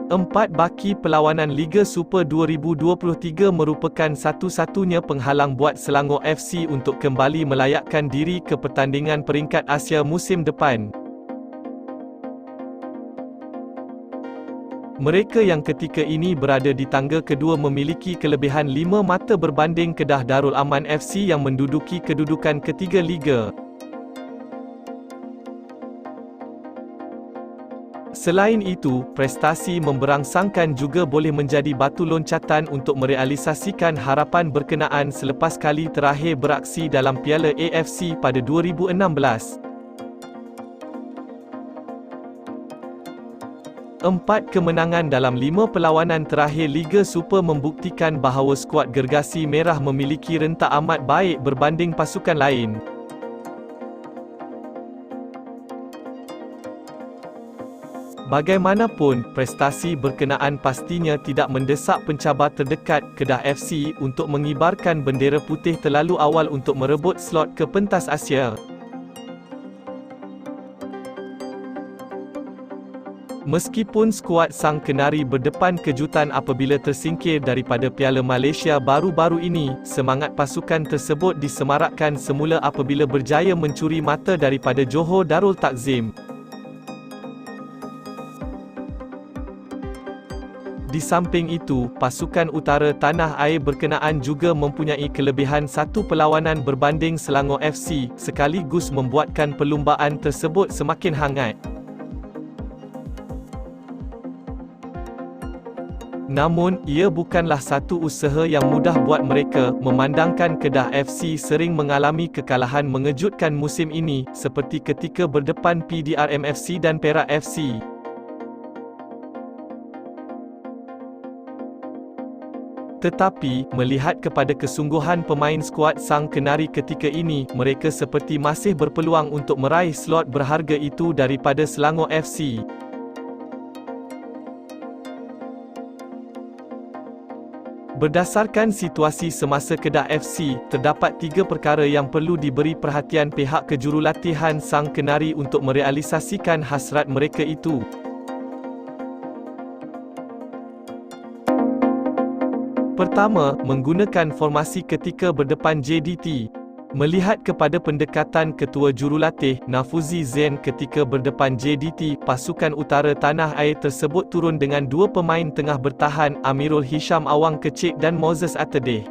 4 baki perlawanan Liga Super 2023 merupakan satu-satunya penghalang buat Selangor FC untuk kembali melayakkan diri ke pertandingan peringkat Asia musim depan. Mereka yang ketika ini berada di tangga kedua memiliki kelebihan 5 mata berbanding Kedah Darul Aman FC yang menduduki kedudukan ketiga Liga. Selain itu, prestasi memberangsangkan juga boleh menjadi batu loncatan untuk merealisasikan harapan berkenaan selepas kali terakhir beraksi dalam Piala AFC pada 2016. 4 kemenangan dalam 5 perlawanan terakhir Liga Super membuktikan bahawa skuad Gergasi Merah memiliki rentak amat baik berbanding pasukan lain. Bagaimanapun, prestasi berkenaan pastinya tidak mendesak pencabar terdekat, Kedah FC, untuk mengibarkan bendera putih terlalu awal untuk merebut slot ke pentas Asia. Meskipun skuad Sang Kenari berdepan kejutan apabila tersingkir daripada Piala Malaysia baru-baru ini, semangat pasukan tersebut disemarakkan semula apabila berjaya mencuri mata daripada Johor Darul Takzim. Di samping itu, pasukan utara tanah air berkenaan juga mempunyai kelebihan 1 perlawanan berbanding Selangor FC, sekaligus membuatkan perlumbaan tersebut semakin hangat. Namun, ia bukanlah satu usaha yang mudah buat mereka, memandangkan Kedah FC sering mengalami kekalahan mengejutkan musim ini, seperti ketika berdepan PDRM FC dan Perak FC. Tetapi, melihat kepada kesungguhan pemain skuad Sang Kenari ketika ini, mereka seperti masih berpeluang untuk meraih slot berharga itu daripada Selangor FC. Berdasarkan situasi semasa Kedah FC, terdapat 3 perkara yang perlu diberi perhatian pihak kejurulatihan Sang Kenari untuk merealisasikan hasrat mereka itu. Pertama, menggunakan formasi ketika berdepan JDT. Melihat kepada pendekatan Ketua Jurulatih, Nafuzi Zain ketika berdepan JDT, pasukan utara tanah air tersebut turun dengan 2 pemain tengah bertahan, Amirul Hisham Awang Kecik dan Moses Atedeh.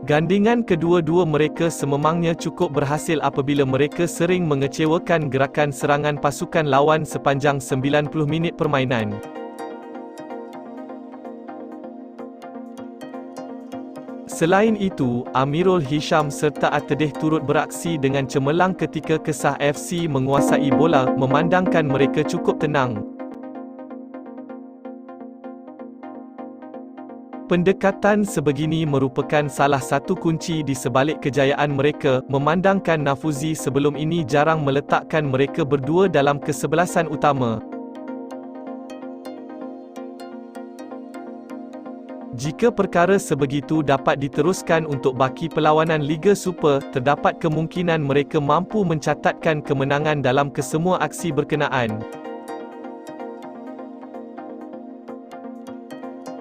Gandingan kedua-dua mereka sememangnya cukup berhasil apabila mereka sering mengecewakan gerakan serangan pasukan lawan sepanjang 90 minit permainan. Selain itu, Amirul Hisham serta Atedeh turut beraksi dengan cemerlang ketika Kesah FC menguasai bola, memandangkan mereka cukup tenang. Pendekatan sebegini merupakan salah satu kunci di sebalik kejayaan mereka, memandangkan Nafuzi sebelum ini jarang meletakkan mereka berdua dalam kesebelasan utama. Jika perkara sebegitu dapat diteruskan untuk baki perlawanan Liga Super, terdapat kemungkinan mereka mampu mencatatkan kemenangan dalam kesemua aksi berkenaan.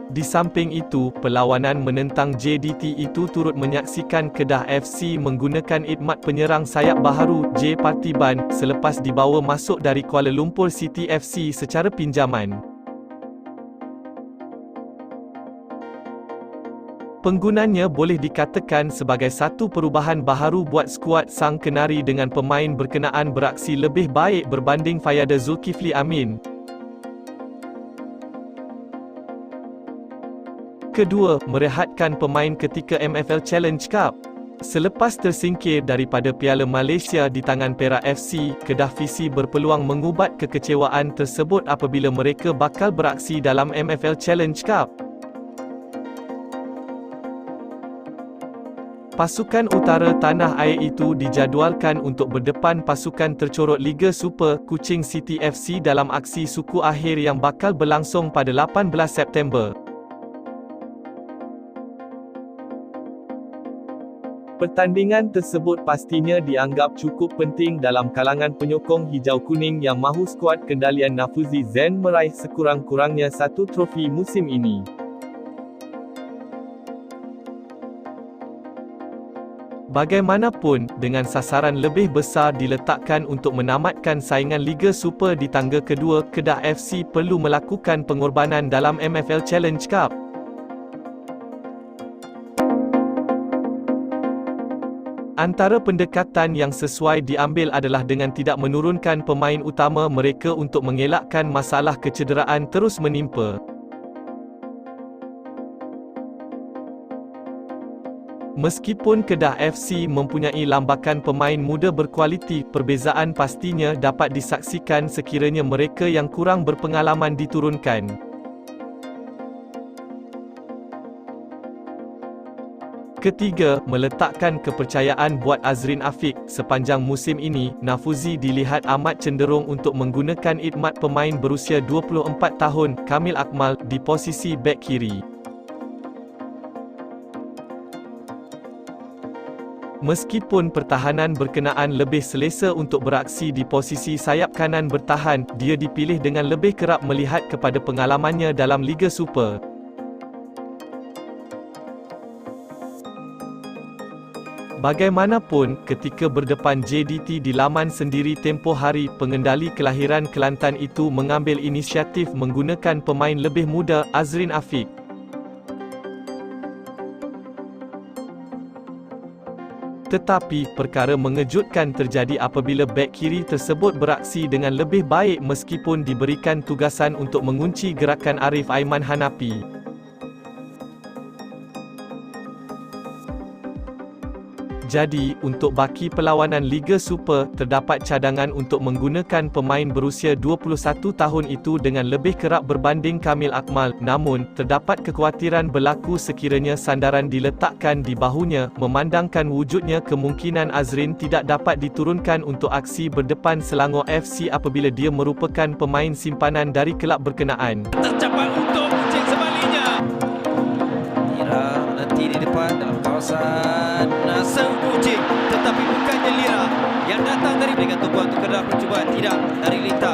Di samping itu, perlawanan menentang JDT itu turut menyaksikan Kedah FC menggunakan idmat penyerang sayap baharu, J. Partiban, selepas dibawa masuk dari Kuala Lumpur City FC secara pinjaman. Penggunanya boleh dikatakan sebagai satu perubahan baharu buat skuad Sang Kenari dengan pemain berkenaan beraksi lebih baik berbanding Fayyada Zulkifli Amin. Kedua, merehatkan pemain ketika MFL Challenge Cup. Selepas tersingkir daripada Piala Malaysia di tangan Perak FC, Kedah FC berpeluang mengubat kekecewaan tersebut apabila mereka bakal beraksi dalam MFL Challenge Cup. Pasukan utara tanah air itu dijadualkan untuk berdepan pasukan tercorot Liga Super, Kuching City FC dalam aksi suku akhir yang bakal berlangsung pada 18 September. Pertandingan tersebut pastinya dianggap cukup penting dalam kalangan penyokong hijau kuning yang mahu skuad kendalian Nafuzi Zen meraih sekurang-kurangnya satu trofi musim ini. Bagaimanapun, dengan sasaran lebih besar diletakkan untuk menamatkan saingan Liga Super di tangga kedua, Kedah FC perlu melakukan pengorbanan dalam MFL Challenge Cup. Antara pendekatan yang sesuai diambil adalah dengan tidak menurunkan pemain utama mereka untuk mengelakkan masalah kecederaan terus menimpa. Meskipun Kedah FC mempunyai lambakan pemain muda berkualiti, perbezaan pastinya dapat disaksikan sekiranya mereka yang kurang berpengalaman diturunkan. Ketiga, meletakkan kepercayaan buat Azrin Afiq. Sepanjang musim ini, Nafuzi dilihat amat cenderung untuk menggunakan khidmat pemain berusia 24 tahun, Kamil Akmal, di posisi bek kiri. Meskipun pertahanan berkenaan lebih selesa untuk beraksi di posisi sayap kanan bertahan, dia dipilih dengan lebih kerap melihat kepada pengalamannya dalam Liga Super. Bagaimanapun, ketika berdepan JDT di laman sendiri tempoh hari, pengendali kelahiran Kelantan itu mengambil inisiatif menggunakan pemain lebih muda, Azrin Afiq. Tetapi, perkara mengejutkan terjadi apabila bek kiri tersebut beraksi dengan lebih baik meskipun diberikan tugasan untuk mengunci gerakan Arif Aiman Hanapi. Jadi, untuk baki perlawanan Liga Super, terdapat cadangan untuk menggunakan pemain berusia 21 tahun itu dengan lebih kerap berbanding Kamil Akmal. Namun, terdapat kekhawatiran berlaku sekiranya sandaran diletakkan di bahunya, memandangkan wujudnya kemungkinan Azrin tidak dapat diturunkan untuk aksi berdepan Selangor FC apabila dia merupakan pemain simpanan dari kelab berkenaan. Tercapai untuk kucing sebaliknya. Lira nanti di depan dalam kawasan sang kucing, tetapi bukannya Lira yang datang dari dengan tumpuan untuk Kedah percubaan, tidak dari Lita.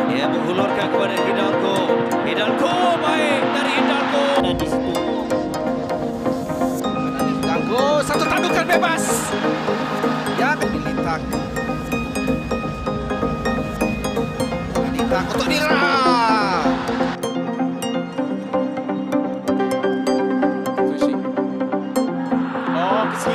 Dia menghulurkan kepada Hidalgo. Hidalgo baik dari Hidalgo. Dan di situ Hidalgo, satu tandukan bebas.